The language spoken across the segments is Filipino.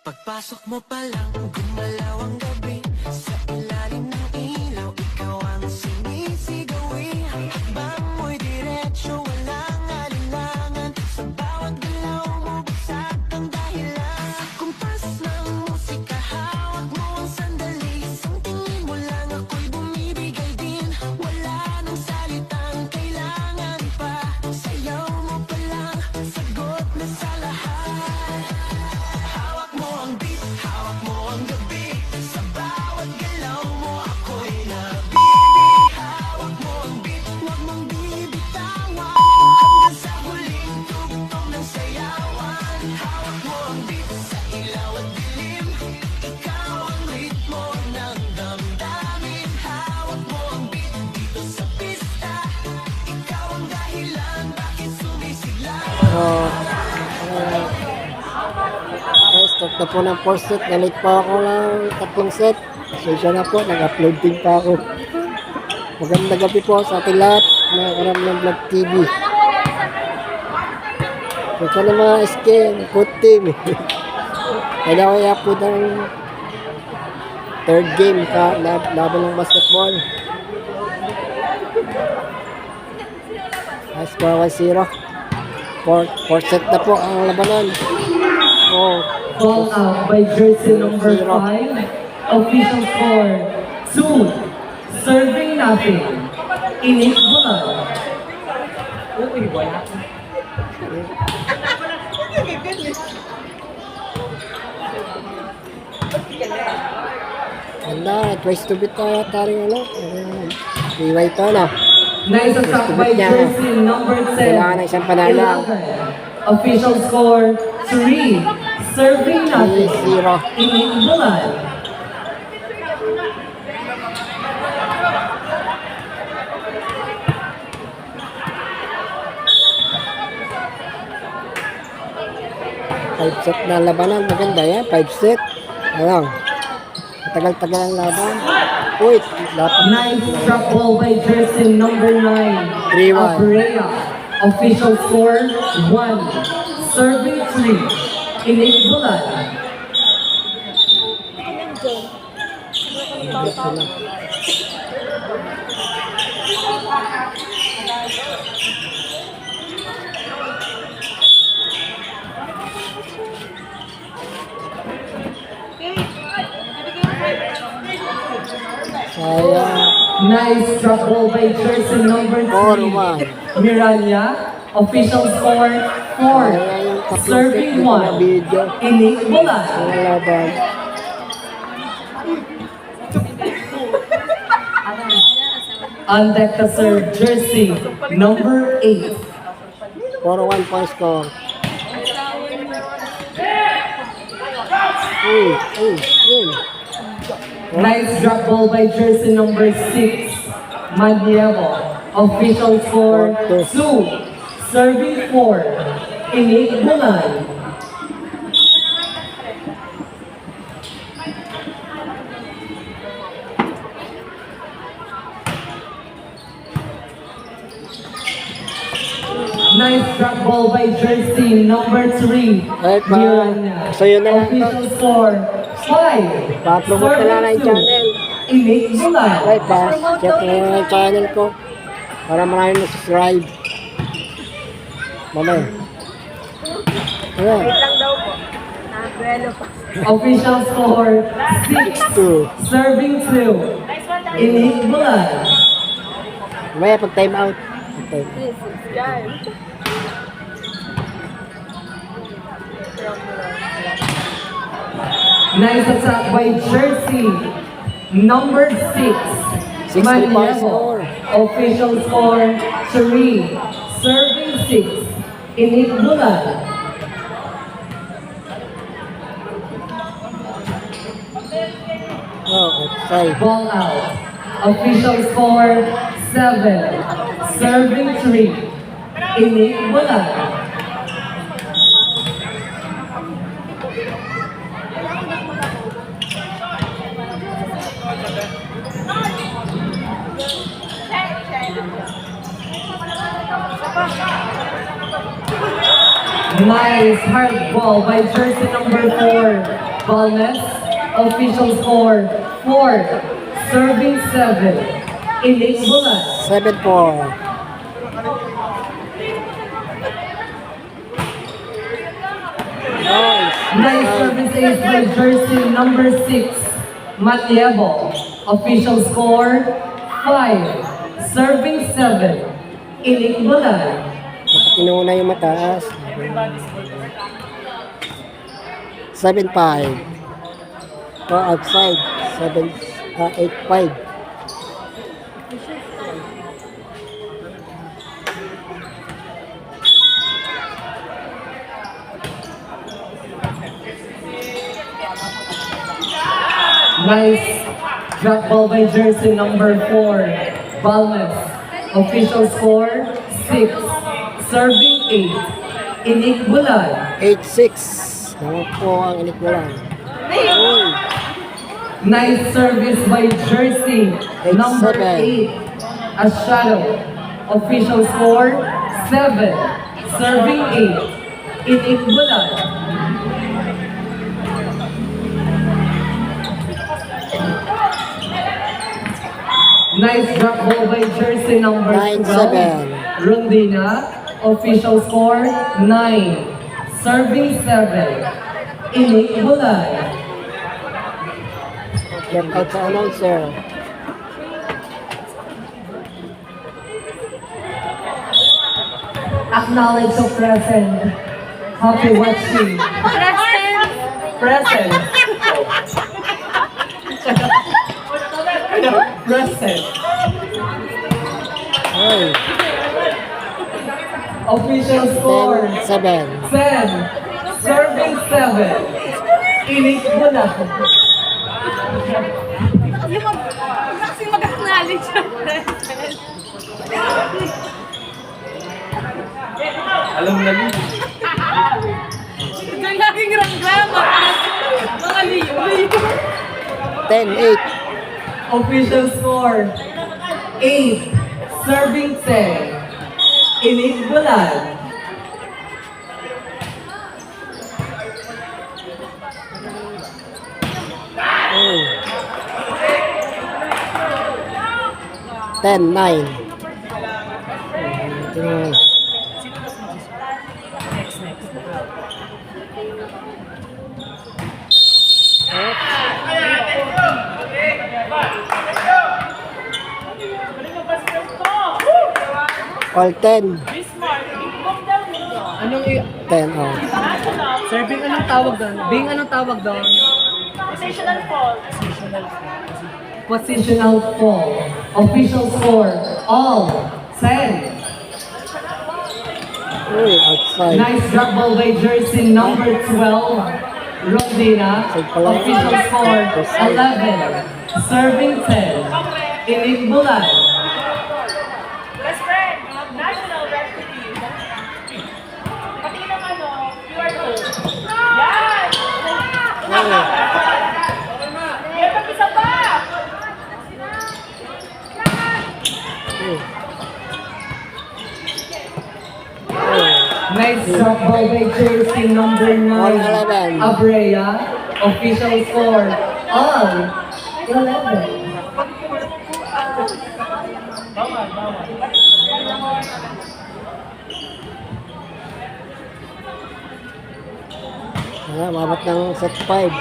Pagpasok mo pa lang, gumalaw ang gabi. Sa ilalim ng ilaw, ikaw ang sinisigawi. Hakbang mo'y diretsyo, walang alinlangan. Sa bawat galaw mo, basag ang dahilan. Kumpas ng musika, hawak mo ang sandali. Isang tingin mo lang, ako'y bumibigay din. Wala nang salitang kailangan pa. Sayaw mo pa lang, sagot na sa lahat. Hawak mo ang beat, hawak mo ang gabi. Sa bawat galaw mo ako'y nabibig. Hawak mo ang beat, huwag mong bibitawan. Hanggang sa huling tugtog ng sayawan. Hawak mo ang beat sa ilaw at dilim. Ikaw ang ritmo ng damdamin. Hawak mo ang beat dito sa pista. Ikaw ang dahilan bakit sumisigla. Okay, start na po ng 4 set. Nalit pa ako ng 3 set. Pasensya na po, nag-upload din pa ako. Magandang gabi po sa ating lahat na karam ng Vlog TV. Ito na mga SK, good team. Kailangan kaya po ng third game ka laban ng basketball. Score 1-0. 4 set na po ang labanan. Ball out by jersey number 5. Official score 2. Serving nothing. Inik Bulan. Ganda, twice to beat tayo taring ano. Iway to na. Nice attack by jersey number 10. Kailangan ng isang panalo. 11. Official score 3. Serving nothing. 0. Inik Bulan. Five set na labanan. Maganda yan. 5 set. Ayan. Matagal-tagal ang laban. Uy, dapat. Nice drop ball by jersey number 9. 3-1. Abrea. Official score 1. Serving 3. Inik Bulan. Sayang. Nice drop ball by jersey number 3. Miranya. Official score 4. Serving 1. Inik Bulan. Ang laban. On deck to serve jersey number 8. 4-1 point score. Uy. Nice drop ball by jersey number 6. Madievo. Official score 2. Serving 4. Inik Bulan. Nice drop ball by jersey number 3. Right, pa. Miranya. Sa'yo na lang to. Official score 5. Pa-promote na lang ang channel. Inik Bulan. Right, pa. Check na lang ang channel ko. Para maraming na-subscribe. Mamaya. Ayan. Wait lang daw po. Nagwelo pa. Official score 6. 2. Serving 2. Inik Bulan. Mamaya pag time out. Okay. Please subscribe. Nice attack by jersey number 6. 60 point Maniego. score. Official score 3. Serving 6. Inik Bulan. Outside. Ball out. Official score 7. Serving 3. Inik Bulan. Nice hard ball by jersey number 4. Balmes. Official score 4. Serving 7. Inig Bulan. 7-4. Nice. Nice service ace by jersey number 6. Matiebo. Official score 5. Serving 7. Inig Bulan. Inuna yung mataas. 7-5. Or outside. 8-5. Nice drop ball by jersey number 4. Balmes. Official score 6. Serving 8. Inig Bulan. 8-6. Naman po ang inik mo lang. Uy. Nice service by jersey number 8. A shadow. Official score 7. Serving 8. Inig Bulan. Nice drop ball by jersey number 12. 9-7. Rondina. Official score 9. Serving 7. Inig Bulan. Get out sa announcer. Acknowledge of present. Happy watching. Present. Present. Uy. Official score 10-7. 10. Serving 7. Inig Bulan. Kasi mag-acknowledge yung present. Alam na niyo. Ito yung laging ramdama. Mga liyo. 10-8. Official score 8. Serving 10. Inig Bulan. Uy. 10-9. All 10. Anong 10, oh. serving anong tawag doon? Bing anong tawag doon? Positional fall. Official score all 10. Uy, outside. Nice drop ball by jersey number 12. Rondina. Official score 11. Serving 10. Inig Bulan. Best friend, national rescue team. Pati ng QR code. Yan! Yan, pag-isa pa! Nice drop ball by jersey number 9. 11. Abrea. Official score all 11. Wala, mabot ng set 5.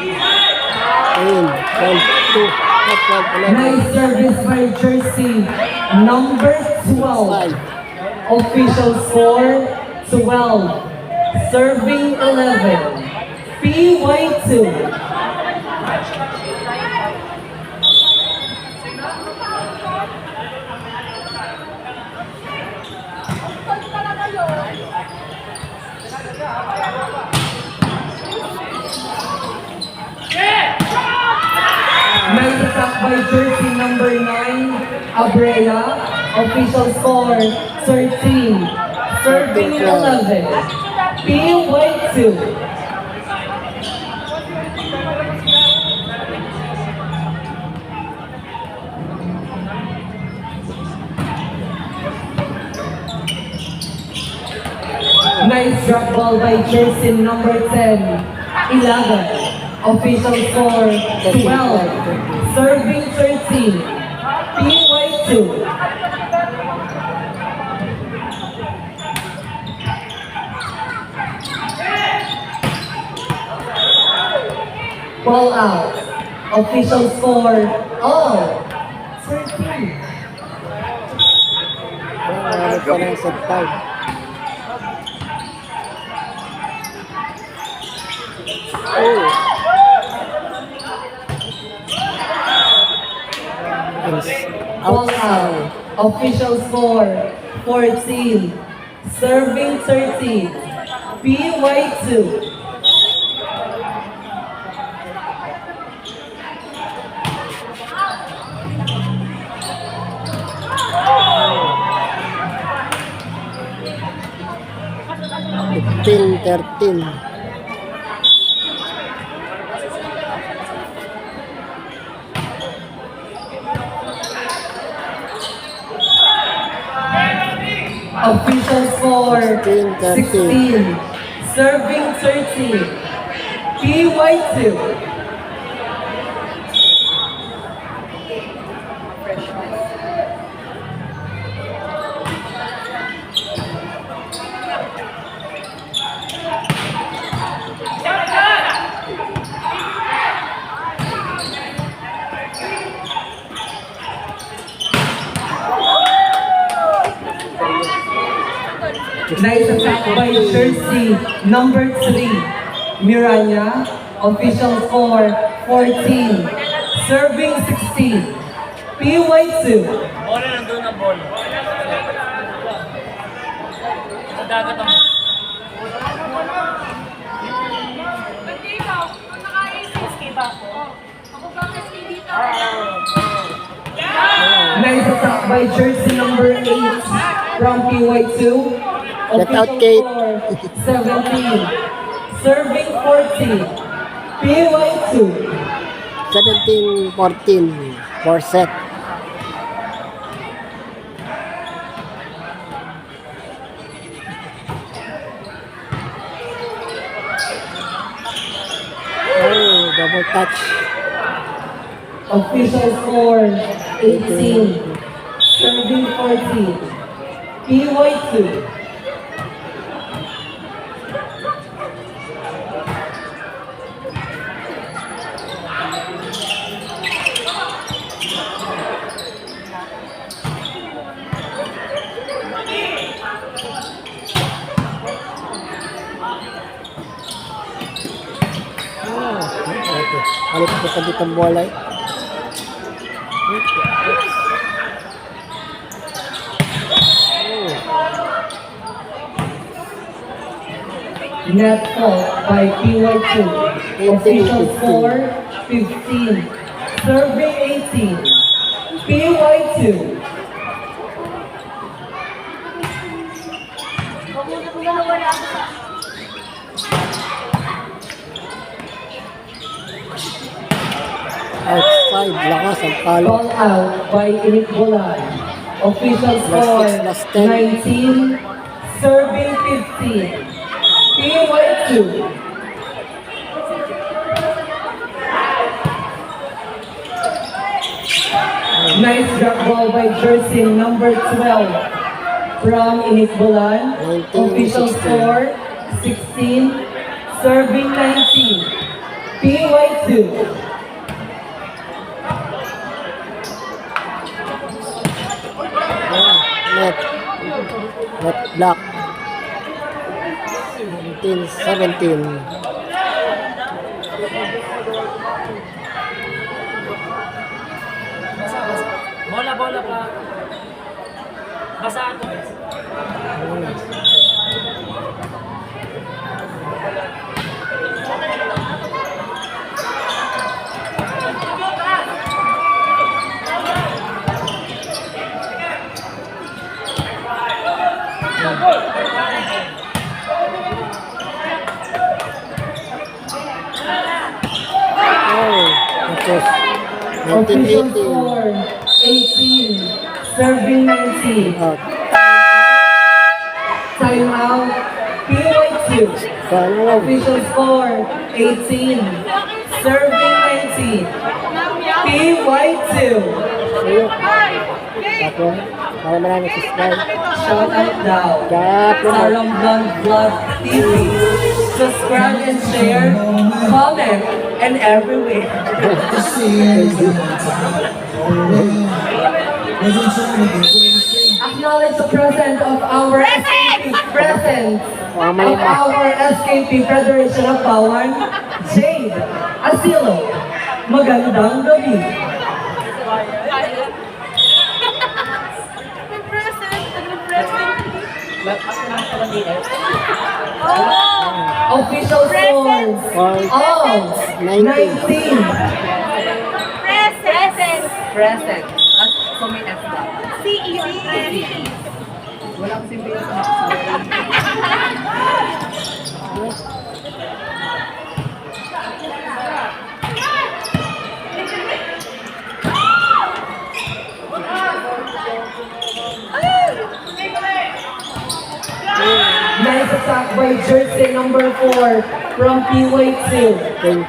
Ayun, 12-2. 12-11. Nice service by jersey number 12. Outside. Official score 12. Serving 11. PY2. Nice attack by jersey number 9, Abrea. Official score 13. Serving 11. PY2. Nice drop ball by jersey number 10, Ilagan. Official score 12. Serving 13. PY2. Ball out. Official score all. 13. Ano pa ng set 5. Oh. Ball out. Official score 14. Serving 13. PY2. Fifteen, 13. Official score 16, 16. Serving 13. PY2. Nice attack by jersey number 3, Miranya. Official score 14. Serving 16. PY2. Bola nandun ang bola. Sa dagat ang bola. Ba't ikaw? Kung naka-ACSK ba ako? Ako ba kasi dito? Nice attack by jersey number 8 from PY2. Get out, Official Kate. score 17. Serving 14. PY2. 17-14. 4 set. Oh, double touch. Official score 18. Serving 14. PY2. Okay. Ano pa sa ditong bola eh? Net fault by PY2. Official score 15. Serving 18. PY2. Outside, lakas ang palo. Ball out by Init Bulan. Official score Last 10. 19. Serving 15. PY2. Nice drop ball by jersey number 12 from Init Bulan. 19, Official 16. score 16. Serving 19. PY2. Net. Net block. 17. Bola pa. Basa ito. Oh, tapos. Official 19-18. score 18. Serving 19. Out. Timeout. PY2. Paano? Official score 18. Serving 19. PY2. Ayun. Tapos, para marami subscribe. Shout out daw. Tapos, Sa Romblon Vlog TV. Subscribe and share, comment, and everywhere. Acknowledge the presence of our SKP presence of our SKP Federation of Bawan, Jade Asilo. Magandang gabi. Official scores of 19. Present. So may S dapat. Walang si Nice attack by jersey number 4 from PY2.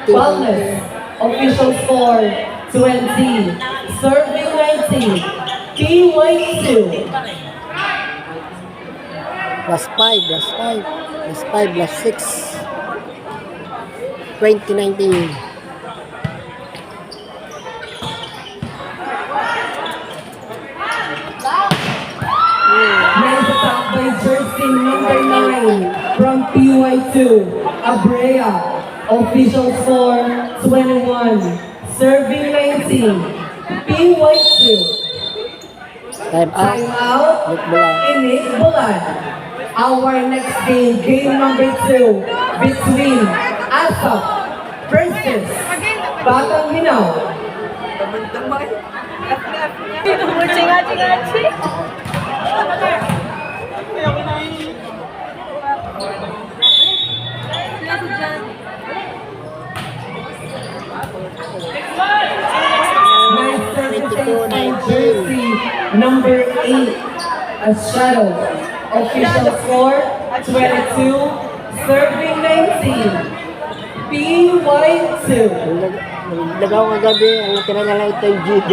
Wellness. Official score 20. Serving 19. PY2. plus 5, plus 5, plus 5, plus 6. 2019. Nice attack by jersey number 9 from PY2. Abrea. Official score 21. Serving 19. PY2. Time out. Time out. Nick Bulan. Inik Bulan. Our next game number 2 between Asap versus Batang Hinaw. Nice service jersey number 8 as Shadow. Official score 22. Serving 19. PY2. Nagaw kagabi, ang natira na lang ito yung GD.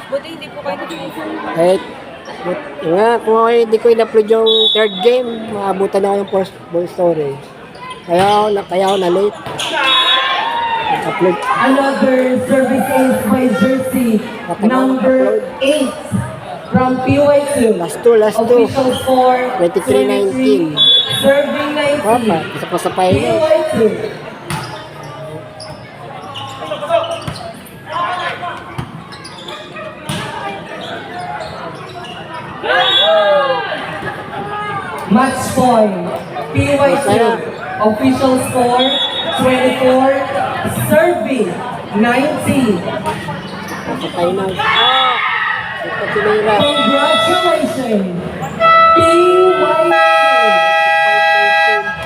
Buti hindi po kayo nag-iisip. Eh, nga, kung ako hindi ko in-upload yung third game, maabutan ako ng first ball story. Kaya ako na late. Upload. Another service ace by jersey number 8 from PY2. Last two. Official score 23-19. 23. Serving 19. Papa, isa pa sa final. PY2. Match point. PY2. Official score 24. Serving 19. Sa final. Ito tinira. Congratulations. PY2.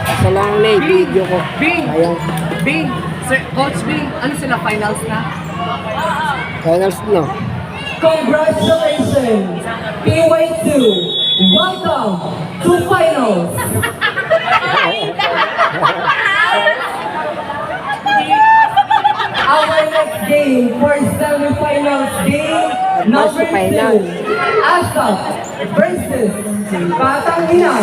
Isa lang na yung video ko. Bing! Ayan. Bing! Sir, Coach Bing, ano sila finals na? Finals no. Congratulations! PY2, welcome to finals! Our next game for semifinals game number 2, Final. Asap versus Batang Hinaw.